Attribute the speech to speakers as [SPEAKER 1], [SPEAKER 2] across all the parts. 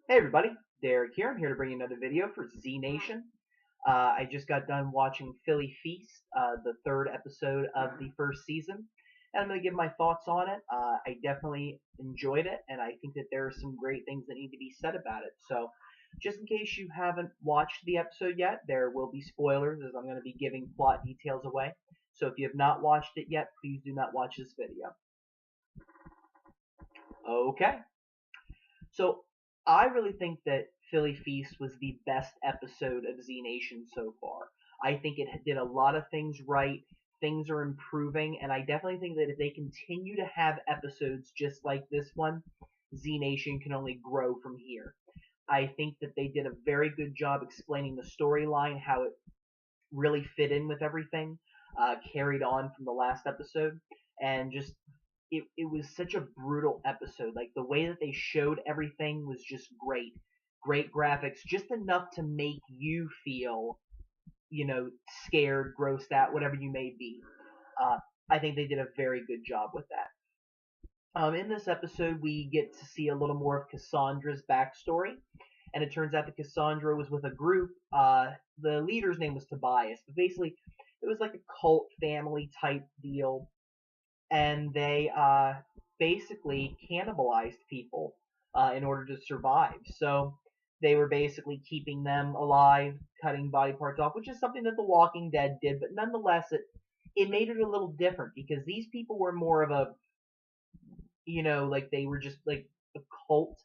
[SPEAKER 1] Hey everybody, Derek here. I'm here to bring you another video for Z Nation. I just got done watching Philly Feast, the third episode of the first season, and I'm going to give my thoughts on it. I definitely enjoyed it, and I think that there are some great things that need to be said about it. So, just in case you haven't watched the episode yet, there will be spoilers as I'm going to be giving plot details away. So, if you have not watched it yet, please do not watch this video. Okay. So I really think that Philly Feast was the best episode of Z Nation so far. I think it did a lot of things right. Things are improving, and I definitely think that if they continue to have episodes just like this one, Z Nation can only grow from here. I think that they did a very good job explaining the storyline, how it really fit in with everything, carried on from the last episode, and just it was such a brutal episode. Like the way that they showed everything was just great. Great graphics, just enough to make you feel, scared, grossed out, whatever you may be. Uh, I think they did a very good job with that. In this episode, we get to see a little more of Cassandra's backstory, and it turns out that Cassandra was with a group. The leader's name was Tobias, but basically, it was like a cult family type deal, and they basically cannibalized people in order to survive. So they were basically keeping them alive, cutting body parts off, which is something that The Walking Dead did, but nonetheless, it made it a little different because these people were more of a, like they were just like a cult,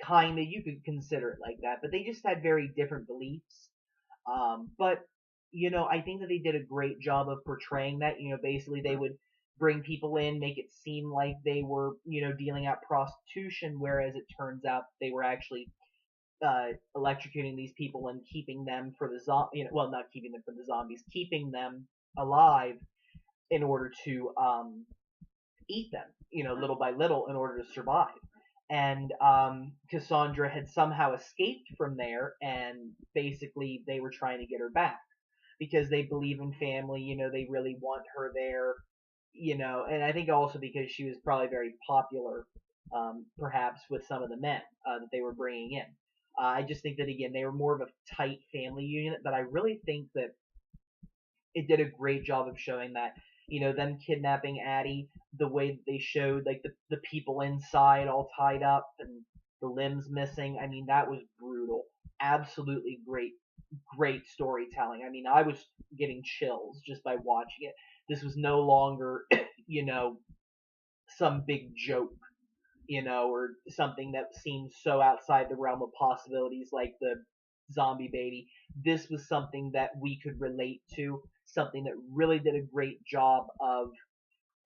[SPEAKER 1] kind of, you could consider it like that, but they just had very different beliefs. But I think that they did a great job of portraying that. Basically they would bring people in, make it seem like they were, dealing out prostitution, whereas it turns out they were actually electrocuting these people and keeping them for the well, not keeping them for the zombies, keeping them alive in order to eat them, little by little in order to survive. And Cassandra had somehow escaped from there, and basically they were trying to get her back because they believe in family. They really want her there. And I think also because she was probably very popular, perhaps with some of the men that they were bringing in. I just think that again they were more of a tight family unit, but I really think that it did a great job of showing that, them kidnapping Addie, the way that they showed like the people inside all tied up and the limbs missing. I mean, that was brutal. Absolutely great storytelling. I mean, I was getting chills just by watching it. This was no longer, some big joke, or something that seems so outside the realm of possibilities like the zombie baby. This was something that we could relate to, something that really did a great job of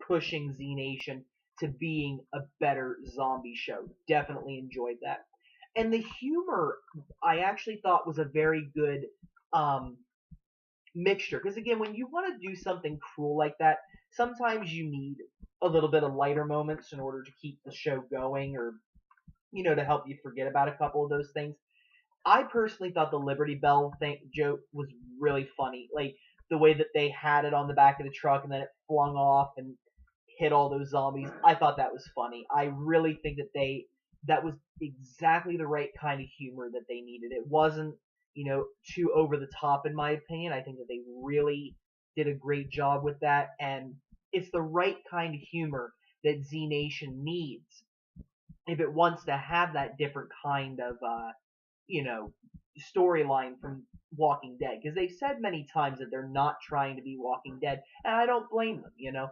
[SPEAKER 1] pushing Z Nation to being a better zombie show. Definitely enjoyed that. And the humor, I actually thought was a very good um, mixture. Because again, when you want to do something cruel like that, sometimes you need a little bit of lighter moments in order to keep the show going, or to help you forget about a couple of those things. I personally thought the Liberty Bell thing joke was really funny. Like the way that they had it on the back of the truck and then it flung off and hit all those zombies. I thought that was funny. I really think that was exactly the right kind of humor that they needed. It wasn't, too over the top in my opinion. I think that they really did a great job with that, and it's the right kind of humor that Z Nation needs if it wants to have that different kind of you know, storyline from Walking Dead, because they've said many times that they're not trying to be Walking Dead, and I don't blame them.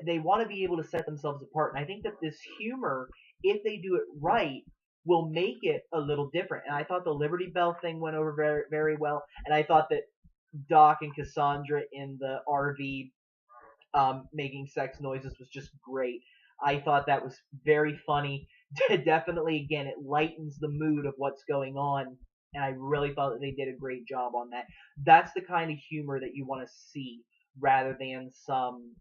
[SPEAKER 1] They want to be able to set themselves apart, and I think that this humor, if they do it right, will make it a little different. And I thought the Liberty Bell thing went over very very well, and I thought that Doc and Cassandra in the RV making sex noises was just great. I thought that was very funny. Definitely, again, it lightens the mood of what's going on, and I really thought that they did a great job on that. That's the kind of humor that you want to see, rather than some,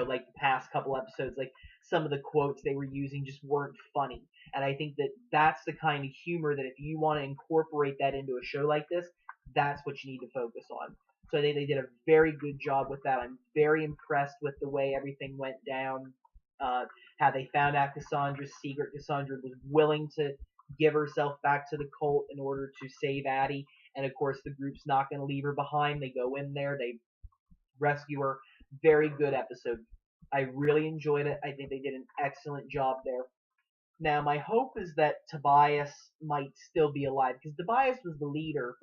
[SPEAKER 1] like the past couple episodes, like some of the quotes they were using just weren't funny. And I think that that's the kind of humor that if you want to incorporate that into a show like this, that's what you need to focus on. So I think they did a very good job with that. I'm very impressed with the way everything went down. how they found out Cassandra's secret. Cassandra was willing to give herself back to the cult in order to save Addie, and of course the group's not going to leave her behind. They go in there, they rescue her. Very good episode. I really enjoyed it. I think they did an excellent job there. Now, my hope is that Tobias might still be alive, because Tobias was the leader,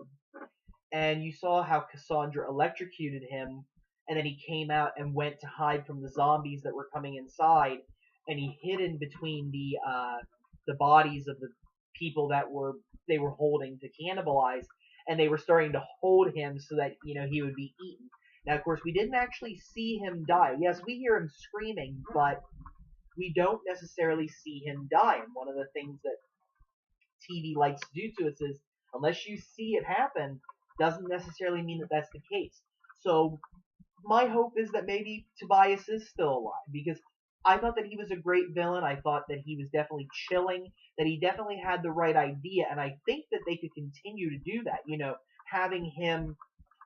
[SPEAKER 1] and you saw how Cassandra electrocuted him, and then he came out and went to hide from the zombies that were coming inside, and he hid in between the bodies of the people that they were holding to cannibalize, and they were starting to hold him so that he would be eaten. Now, of course, we didn't actually see him die. Yes, we hear him screaming, but we don't necessarily see him die. And one of the things that TV likes to do to us is, unless you see it happen, doesn't necessarily mean that that's the case. So my hope is that maybe Tobias is still alive, because I thought that he was a great villain. I thought that he was definitely chilling, that he definitely had the right idea, and I think that they could continue to do that. Having him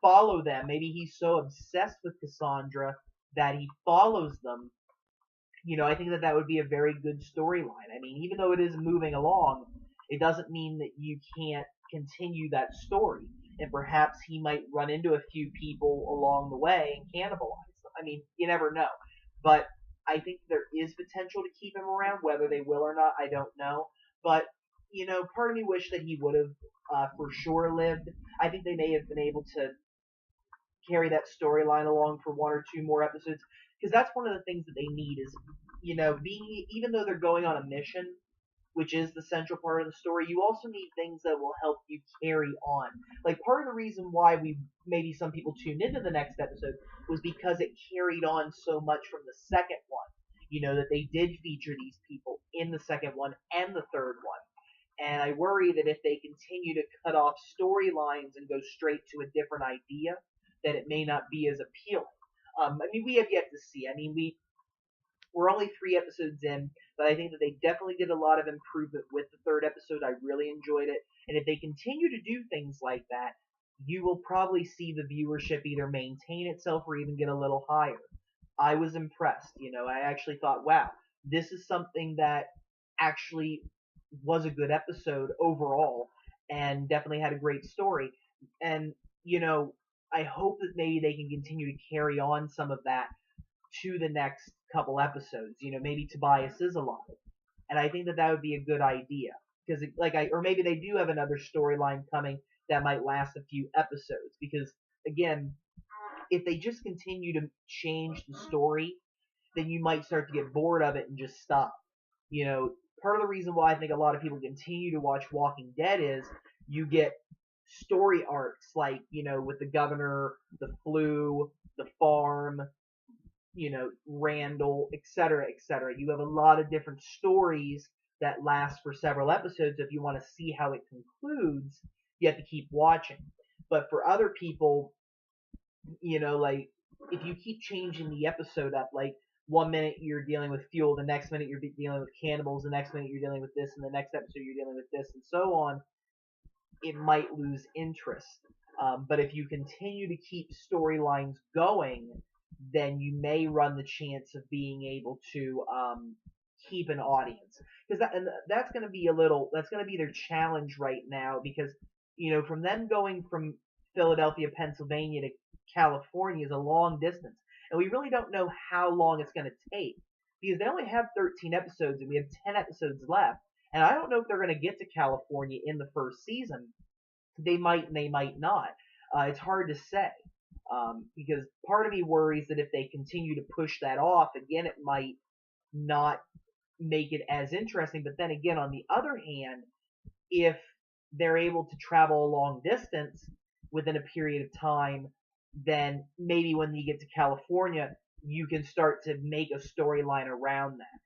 [SPEAKER 1] follow them. Maybe he's so obsessed with Cassandra that he follows them. I think that would be a very good storyline. I mean, even though it is moving along, it doesn't mean that you can't continue that story. And perhaps he might run into a few people along the way and cannibalize them. I mean, you never know. But I think there is potential to keep him around. Whether they will or not, I don't know. But, part of me wished that he would have for sure lived. I think they may have been able to carry that storyline along for one or two more episodes, because that's one of the things that they need is, being, even though they're going on a mission, which is the central part of the story, you also need things that will help you carry on. Like, part of the reason why maybe some people tuned into the next episode was because it carried on so much from the second one. That they did feature these people in the second one and the third one. And I worry that if they continue to cut off storylines and go straight to a different idea, that it may not be as appealing. I mean, we have yet to see. I mean, we're only 3 episodes in, but I think that they definitely did a lot of improvement with the third episode. I really enjoyed it. And if they continue to do things like that, you will probably see the viewership either maintain itself or even get a little higher. I was impressed. I actually thought, wow, this is something that actually was a good episode overall and definitely had a great story. And, I hope that maybe they can continue to carry on some of that to the next couple episodes. Maybe Tobias is alive, and I think that would be a good idea, because or maybe they do have another storyline coming that might last a few episodes. Because again, if they just continue to change the story, then you might start to get bored of it and just stop. Part of the reason why I think a lot of people continue to watch Walking Dead is you get story arcs like, with the governor, the flu, the farm, Randall, etc., etc. You have a lot of different stories that last for several episodes. If you want to see how it concludes, you have to keep watching. But for other people, like, if you keep changing the episode up, like, one minute you're dealing with fuel, the next minute you're dealing with cannibals, the next minute you're dealing with this, and the next episode you're dealing with this, and so on, it might lose interest. But if you continue to keep storylines going, then you may run the chance of being able to keep an audience. Because that's going to be their challenge right now. Because from them going from Philadelphia, Pennsylvania to California is a long distance, and we really don't know how long it's going to take, because they only have 13 episodes and we have 10 episodes left. And I don't know if they're going to get to California in the first season. They might and they might not. It's hard to say. Because part of me worries that if they continue to push that off, again, it might not make it as interesting. But then again, on the other hand, if they're able to travel a long distance within a period of time, then maybe when you get to California, you can start to make a storyline around that.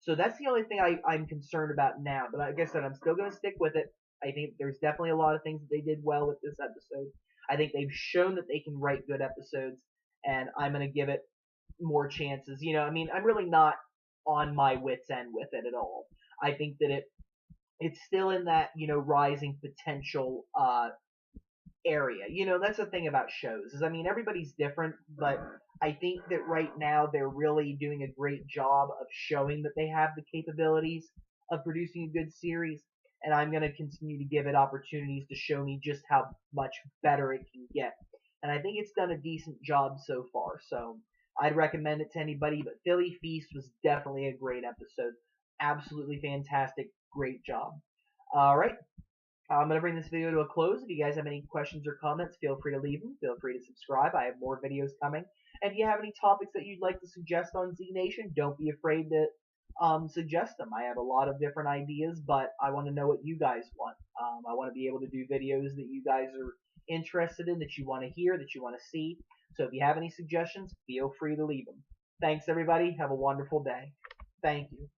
[SPEAKER 1] So that's the only thing I'm concerned about now. But like I said, I'm still going to stick with it. I think there's definitely a lot of things that they did well with this episode. I think they've shown that they can write good episodes, and I'm going to give it more chances. I mean, I'm really not on my wit's end with it at all. I think that it's still in that, rising potential area. You know, that's the thing about shows is, I mean, everybody's different, but I think that right now they're really doing a great job of showing that they have the capabilities of producing a good series, and I'm going to continue to give it opportunities to show me just how much better it can get. And I think it's done a decent job so far, so I'd recommend it to anybody, but Philly Feast was definitely a great episode. Absolutely fantastic. Great job. All right. I'm going to bring this video to a close. If you guys have any questions or comments, feel free to leave them. Feel free to subscribe. I have more videos coming. And if you have any topics that you'd like to suggest on Z Nation, don't be afraid to suggest them. I have a lot of different ideas, but I want to know what you guys want. I want to be able to do videos that you guys are interested in, that you want to hear, that you want to see. So if you have any suggestions, feel free to leave them. Thanks, everybody. Have a wonderful day. Thank you.